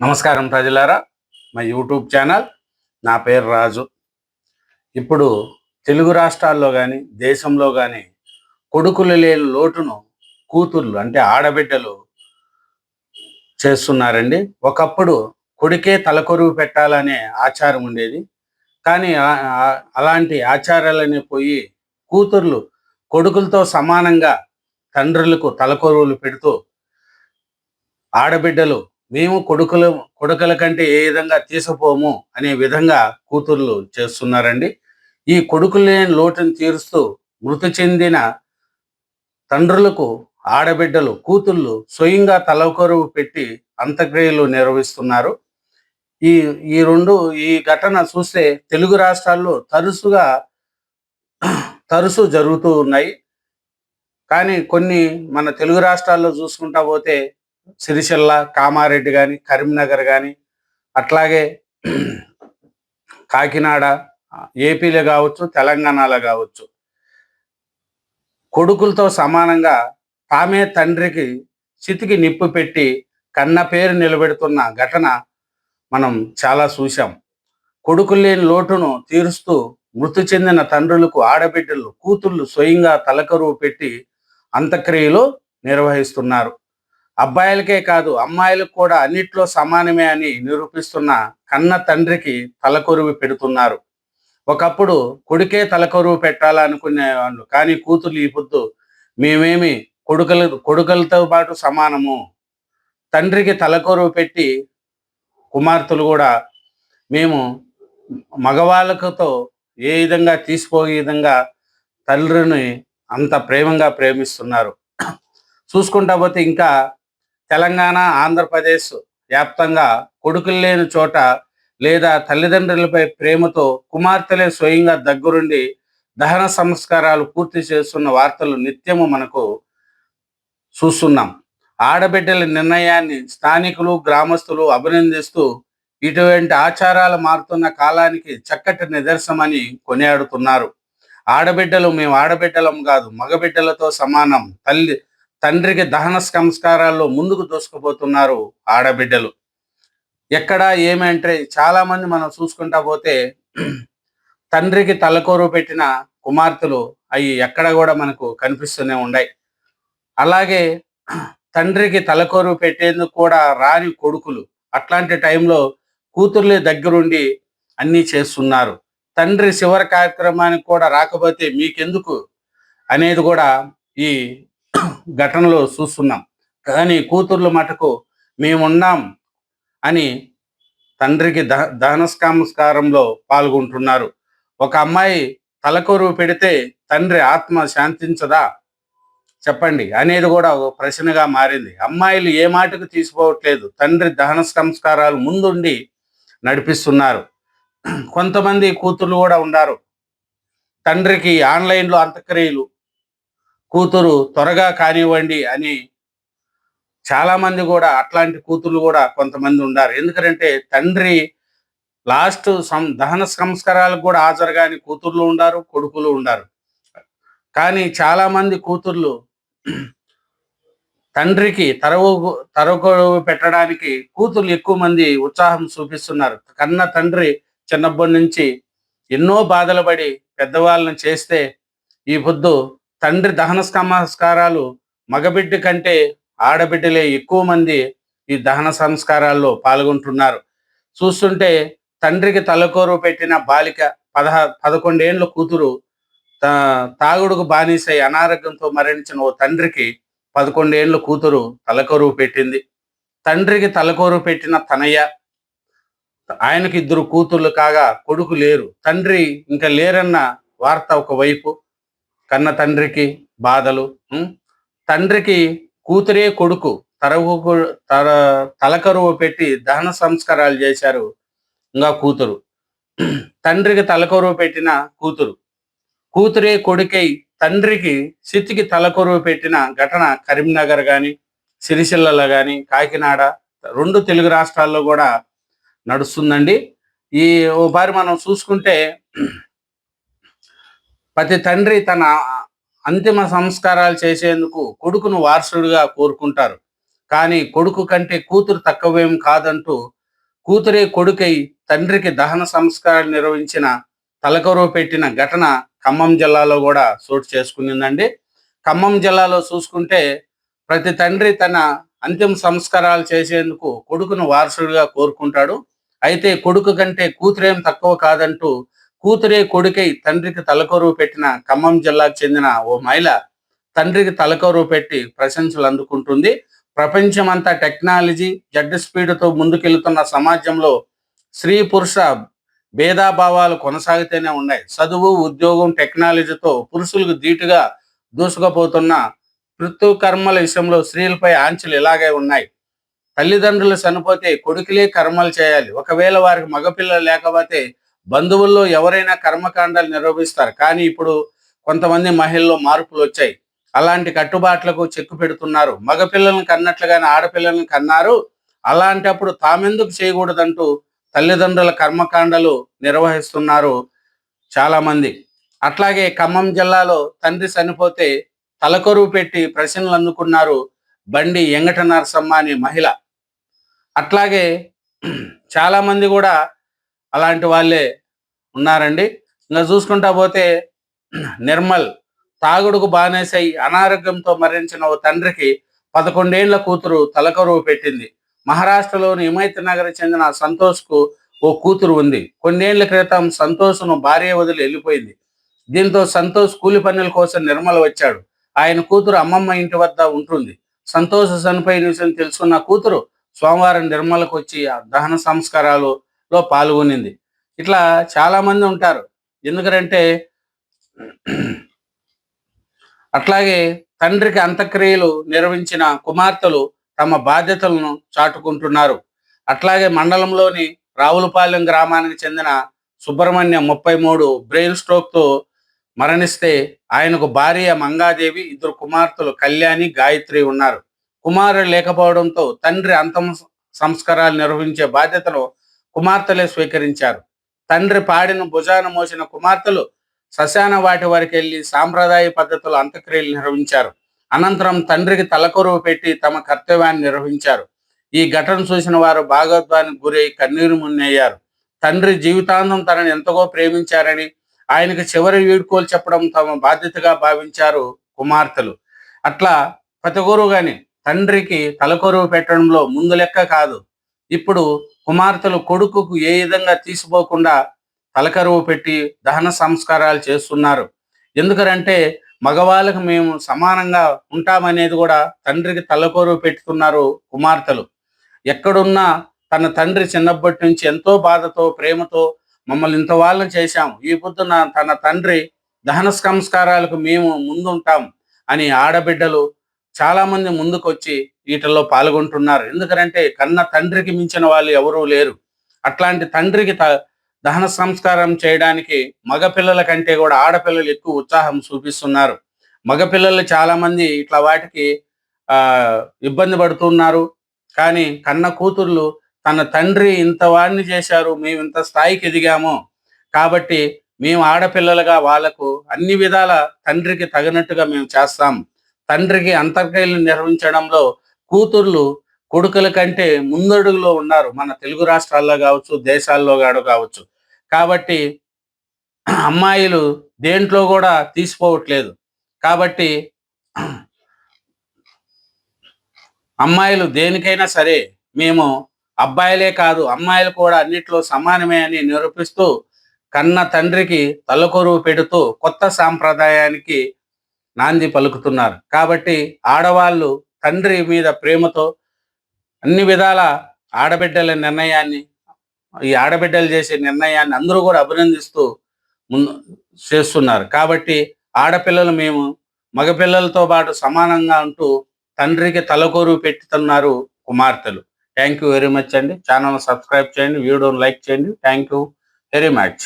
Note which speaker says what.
Speaker 1: నమస్కారం ప్రజలారా, మా యూట్యూబ్ ఛానల్. నా పేరు రాజు. ఇప్పుడు తెలుగు రాష్ట్రాల్లో కానీ దేశంలో కానీ కొడుకులు లేని లోటును కూతుర్లు అంటే ఆడబిడ్డలు చేస్తున్నారండి. ఒకప్పుడు కొడుకే తలకొరువు పెట్టాలనే ఆచారం ఉండేది. కానీ అలాంటి ఆచారాలనే పోయి కూతుర్లు కొడుకులతో సమానంగా తండ్రులకు తలకొరువులు పెడుతూ ఆడబిడ్డలు మేము కొడుకుల కంటే ఏ విధంగా తీసిపోము అనే విధంగా కూతుర్లు చేస్తున్నారండి. ఈ కొడుకులు లేని లోటును తీరుస్తూ మృతి చెందిన తండ్రులకు ఆడబిడ్డలు కూతుళ్ళు స్వయంగా తలకొరువు పెట్టి అంత్యక్రియలు నిర్వహిస్తున్నారు. ఈ ఈ రెండు ఈ ఘటన చూస్తే తెలుగు రాష్ట్రాల్లో తరచు జరుగుతూ ఉన్నాయి. కానీ కొన్ని మన తెలుగు రాష్ట్రాల్లో చూసుకుంటా పోతే సిరిసిల్ల, కామారెడ్డి కానీ, కరీంనగర్ కానీ, అట్లాగే కాకినాడ, ఏపీలో కావచ్చు, తెలంగాణలో కావచ్చు, కొడుకులతో సమానంగా తామే తండ్రికి చితికి నిప్పు పెట్టి కన్న పేరు నిలబెడుతున్న ఘటన మనం చాలా చూశాం. కొడుకులు లేని లోటును తీరుస్తూ మృతి చెందిన తండ్రులకు ఆడబిడ్డలు కూతుళ్ళు స్వయంగా తలకరువు పెట్టి అంత్యక్రియలు నిర్వహిస్తున్నారు. అబ్బాయిలకే కాదు అమ్మాయిలకు కూడా అన్నిట్లో సమానమే అని నిరూపిస్తున్న కన్న తండ్రికి తలకొరువు పెడుతున్నారు. ఒకప్పుడు కొడుకే తలకొరువు పెట్టాలనుకునే వాళ్ళు, కానీ కూతుర్లు ఈ పొద్దు మేమేమి కొడుకులతో పాటు సమానము, తండ్రికి తలకొరువు పెట్టి కుమార్తెలు కూడా మేము మగవాళ్ళతో ఏ విధంగా తీసిపోయే విధంగా తల్లిని అంత ప్రేమంగా ప్రేమిస్తున్నారు. చూసుకుంటా పోతే ఇంకా తెలంగాణ, ఆంధ్రప్రదేశ్ వ్యాప్తంగా కొడుకులు లేని చోట లేదా తల్లిదండ్రులపై ప్రేమతో కుమార్తెలే స్వయంగా దగ్గరుండి దహన సంస్కారాలు పూర్తి చేస్తున్న వార్తలు నిత్యము మనకు చూస్తున్నాం. ఆడబిడ్డల నిర్ణయాన్ని స్థానికులు, గ్రామస్తులు అభినందిస్తూ ఇటువంటి ఆచారాలు మారుతున్న కాలానికి చక్కటి నిదర్శనమని కొనియాడుతున్నారు. ఆడబిడ్డలు మేము ఆడబిడ్డలం కాదు, మగబిడ్డలతో సమానం, తండ్రికి దహన సంస్కారాల్లో ముందుకు దూసుకుపోతున్నారు ఆడబిడ్డలు. ఎక్కడ ఏమంటే చాలా మంది మనం చూసుకుంటా పోతే తండ్రికి తలకొరువు పెట్టిన కుమార్తెలు అవి ఎక్కడ కూడా మనకు కనిపిస్తూనే ఉన్నాయి. అలాగే తండ్రికి తలకొరువు పెట్టేందుకు కూడా రాని కొడుకులు అట్లాంటి టైంలో కూతుర్లే దగ్గరుండి అన్నీ చేస్తున్నారు. తండ్రి చివరి కార్యక్రమానికి కూడా రాకపోతే మీకెందుకు అనేది కూడా ఈ ఘటనలో చూస్తున్నాం. కానీ కూతుర్లు మటుకు మేమున్నాం అని తండ్రికి దహన సంస్కారంలో పాల్గొంటున్నారు. ఒక అమ్మాయి తలకొరువు పెడితే తండ్రి ఆత్మ శాంతించదా చెప్పండి అనేది కూడా ఒక ప్రశ్నగా మారింది. అమ్మాయిలు ఏ మాటకు తీసుకోవట్లేదు, తండ్రి దహన సంస్కారాలు ముందుండి నడిపిస్తున్నారు. కొంతమంది కూతుర్లు కూడా ఉన్నారు, తండ్రికి ఆన్లైన్లో అంత్యక్రియలు కూతురు త్వరగా కానివ్వండి అని చాలామంది కూడా అట్లాంటి కూతుర్లు కూడా కొంతమంది ఉన్నారు. ఎందుకంటే తండ్రి లాస్ట్ దహన సంస్కారాలకు కూడా హాజరు కాని కూతుర్లు ఉండారు, కొడుకులు ఉండారు. కానీ చాలామంది కూతుర్లు తండ్రికి తరగొరువు పెట్టడానికి కూతుర్లు ఎక్కువ మంది ఉత్సాహం చూపిస్తున్నారు. కన్న తండ్రి చిన్నప్పటి నుంచి ఎన్నో బాధలు పడి పెద్దవాళ్ళని చేస్తే ఈ పొద్దు తండ్రి దహన సంస్కారాలు మగబిడ్డ కంటే ఆడబిడ్డలే ఎక్కువ మంది ఈ దహన సంస్కారాల్లో పాల్గొంటున్నారు. చూస్తుంటే తండ్రికి తలకొరువు పెట్టిన బాలిక 11 ఏళ్ళ కూతురు తాగుడుకు బానిసై అనారోగ్యంతో మరణించిన ఓ తండ్రికి 11 ఏళ్ళ కూతురు తలకొరువు పెట్టింది. తండ్రికి తలకొరువు పెట్టిన తనయ్య, ఆయనకి 2 కూతుర్లు కాగా కొడుకు లేరు, తండ్రి ఇంకా లేరన్న వార్త ఒకవైపు కన్న తండ్రికి బాధలు. తండ్రికి కూతురే కొడుకు తలకరువు పెట్టి దహన సంస్కారాలు చేశారు. ఇంకా కూతురు తండ్రికి తలకొరువు పెట్టిన కూతురే కొడుకై తండ్రికి చితికి తలకొరువు పెట్టిన ఘటన కరీంనగర్ కానీ, సిరిసిల్లలో కానీ, కాకినాడ 2 తెలుగు రాష్ట్రాల్లో కూడా నడుస్తుందండి. ఈ ఓసారి మనం చూసుకుంటే ప్రతి తండ్రి తన అంతిమ సంస్కారాలు చేసేందుకు కొడుకును వారసుడిగా కోరుకుంటారు. కానీ కొడుకు కంటే కూతురు తక్కువేం కాదంటూ కూతురే కొడుకై తండ్రికి దహన సంస్కారాలు నిర్వహించిన తలకొరువు పెట్టిన ఘటన ఖమ్మం జిల్లాలో కూడా చోటు చేసుకునిందండి. ఖమ్మం జిల్లాలో చూసుకుంటే ప్రతి తండ్రి తన అంతిమ సంస్కారాలు చేసేందుకు కొడుకును వారసుడిగా కోరుకుంటాడు. అయితే కొడుకు కంటే కూతురేం తక్కువ కాదంటూ కూతురే కొడుకై తండ్రికి తలకొరువు పెట్టిన ఖమ్మం జిల్లాకు చెందిన ఓ మహిళ తండ్రికి తలకొరువు పెట్టి ప్రశంసలు అందుకుంటుంది. ప్రపంచమంతా టెక్నాలజీ జెడ్ స్పీడ్తో ముందుకెళ్తున్న సమాజంలో స్త్రీ పురుష భేదాభావాలు కొనసాగుతూనే ఉన్నాయి. చదువు, ఉద్యోగం, టెక్నాలజీతో పురుషులకు ధీటుగా దూసుకుపోతున్న కర్మల విషయంలో స్త్రీలపై ఆంక్షలు ఇలాగే ఉన్నాయి. తల్లిదండ్రులు చనిపోతే కొడుకులే కర్మలు చేయాలి. ఒకవేళ వారికి మగపిల్లలు లేకపోతే బంధువుల్లో ఎవరైనా కర్మకాండాలు నిర్వహిస్తారు. కానీ ఇప్పుడు కొంతమంది మహిళల్లో మార్పులు వచ్చాయి. అలాంటి కట్టుబాట్లకు చెక్కు పెడుతున్నారు. మగపిల్లలను కన్నట్లుగానే ఆడపిల్లలను కన్నారు. అలాంటప్పుడు తామెందుకు చేయకూడదంటూ తల్లిదండ్రుల కర్మకాండలు నిర్వహిస్తున్నారు చాలా మంది. అట్లాగే ఖమ్మం జిల్లాలో తండ్రి చనిపోతే తలకొరువు పెట్టి ప్రశ్నలు అందుకున్నారు బండి ఎంగట నరసమ్మ అనే మహిళ. అట్లాగే చాలా మంది కూడా అలాంటి వాళ్ళే ఉన్నారండి. ఇంకా చూసుకుంటా పోతే నిర్మల్ తాగుడుకు బానేసై అనారోగ్యంతో మరణించిన ఓ తండ్రికి 11 ఏళ్ల కూతురు తలకొరువు పెట్టింది. మహారాష్ట్రలోని హిమాయత్ నగర్ చెందిన సంతోష్కు ఓ కూతురు ఉంది. కొన్నేళ్ల క్రితం సంతోష్ను భార్య వదిలి వెళ్ళిపోయింది. దీంతో సంతోష్ కూలి పనుల కోసం నిర్మల్ వచ్చాడు. ఆయన కూతురు అమ్మమ్మ ఇంటి వద్ద ఉంటుంది. సంతోష్ చనిపోయిన విషయం తెలుసుకున్న కూతురు సోమవారం నిర్మలకు వచ్చి దహన సంస్కారాలలో పాల్గొనింది. ఇట్లా చాలా మంది ఉంటారు. ఎందుకంటే అట్లాగే తండ్రికి అంత్యక్రియలు నిర్వహించిన కుమార్తెలు తమ బాధ్యతలను చాటుకుంటున్నారు. అట్లాగే మండలంలోని రావులపాలెం గ్రామానికి చెందిన సుబ్రహ్మణ్యం 33 బ్రెయిన్ స్ట్రోక్తో మరణిస్తే ఆయనకు భార్య మంగాదేవి, 2 కుమార్తెలు కళ్యాణి, గాయత్రి ఉన్నారు. కుమారుడు లేకపోవడంతో తండ్రి అంతిమ సంస్కారాలు నిర్వహించే బాధ్యతను కుమార్తెలే స్వీకరించారు. తండ్రి పాడిన భుజాన మోసిన కుమార్తెలు శ్మశాన వాటి వరకు వెళ్ళి సాంప్రదాయ పద్ధతులు అంత్యక్రియలు నిర్వహించారు. అనంతరం తండ్రికి తలకొరువు పెట్టి తమ కర్తవ్యాన్ని నిర్వహించారు. ఈ ఘటన చూసిన వారు భాగోద్వానికి గురై కన్నీరు మున్నయ్యారు. తండ్రి జీవితాంతం తనని ఎంతగో ప్రేమించారని, ఆయనకు చివరి వీడ్కోలు చెప్పడం తమ బాధ్యతగా భావించారు కుమార్తెలు. అట్లా ప్రతిగురుగాని తండ్రికి తలకొరువు పెట్టడంలో ముందు లెక్క కాదు. ఇప్పుడు కుమార్తెలు కొడుకుకు ఏ విధంగా తీసిపోకుండా తలకరువు పెట్టి దహన సంస్కారాలు చేస్తున్నారు. ఎందుకంటే మగవాళ్ళకు మేము సమానంగా ఉంటామనేది కూడా తండ్రికి తలకొరువు పెట్టుతున్నారు కుమార్తెలు. ఎక్కడున్నా తన తండ్రి చిన్నప్పటి నుంచి ఎంతో బాధతో ప్రేమతో మమ్మల్ని ఇంత వాళ్ళని చేశాం, ఈ పొద్దున తన తండ్రి దహన సంస్కారాలకు మేము ముందుంటాం అని ఆడబిడ్డలు చాలా మంది ముందుకు వచ్చి వీటిల్లో పాల్గొంటున్నారు. ఎందుకంటే కన్న తండ్రికి మించిన వాళ్ళు ఎవరూ లేరు. అట్లాంటి తండ్రికి దహన సంస్కారం చేయడానికి మగపిల్లల కంటే కూడా ఆడపిల్లలు ఎక్కువ ఉత్సాహం చూపిస్తున్నారు. మగపిల్లలు చాలా మంది ఇట్లా వాటికి ఇబ్బంది పడుతున్నారు. కానీ కన్న కూతుర్లు తన తండ్రి ఇంత వాడిని చేశారు, మేము ఇంత స్థాయికి ఎదిగాము కాబట్టి మేము ఆడపిల్లలుగా వాళ్ళకు అన్ని విధాల తండ్రికి తగినట్టుగా మేము చేస్తాం. తండ్రికి అంత్యక్రియలు నిర్వహించడంలో కూతుర్లు కొడుకుల కంటే ముందడుగులో ఉన్నారు, మన తెలుగు రాష్ట్రాల్లో కావచ్చు, దేశాల్లో కావచ్చు. కాబట్టి అమ్మాయిలు దేంట్లో కూడా తీసిపోవట్లేదు. కాబట్టి అమ్మాయిలు దేనికైనా సరే మేము అబ్బాయిలే కాదు అమ్మాయిలు కూడా అన్నిట్లో సమానమే అని నిరూపిస్తూ కన్న తండ్రికి తలకొరువు పెడుతూ కొత్త సాంప్రదాయానికి నాంది పలుకుతున్నారు. కాబట్టి ఆడవాళ్ళు తండ్రి మీద ప్రేమతో అన్ని విధాల ఆడబిడ్డల నిర్ణయాన్ని, ఈ ఆడబిడ్డలు చేసే నిర్ణయాన్ని అందరూ కూడా అభినందిస్తూ ముందు చేస్తున్నారు. కాబట్టి ఆడపిల్లలు మేము మగపిల్లలతో పాటు సమానంగా ఉంటూ తండ్రికి తలకొరువు పెట్టుతున్నారు కుమార్తెలు. థ్యాంక్ యూ వెరీ మచ్ అండి. ఛానల్ సబ్స్క్రైబ్ చేయండి, వీడియోని లైక్ చేయండి. Thank you very much.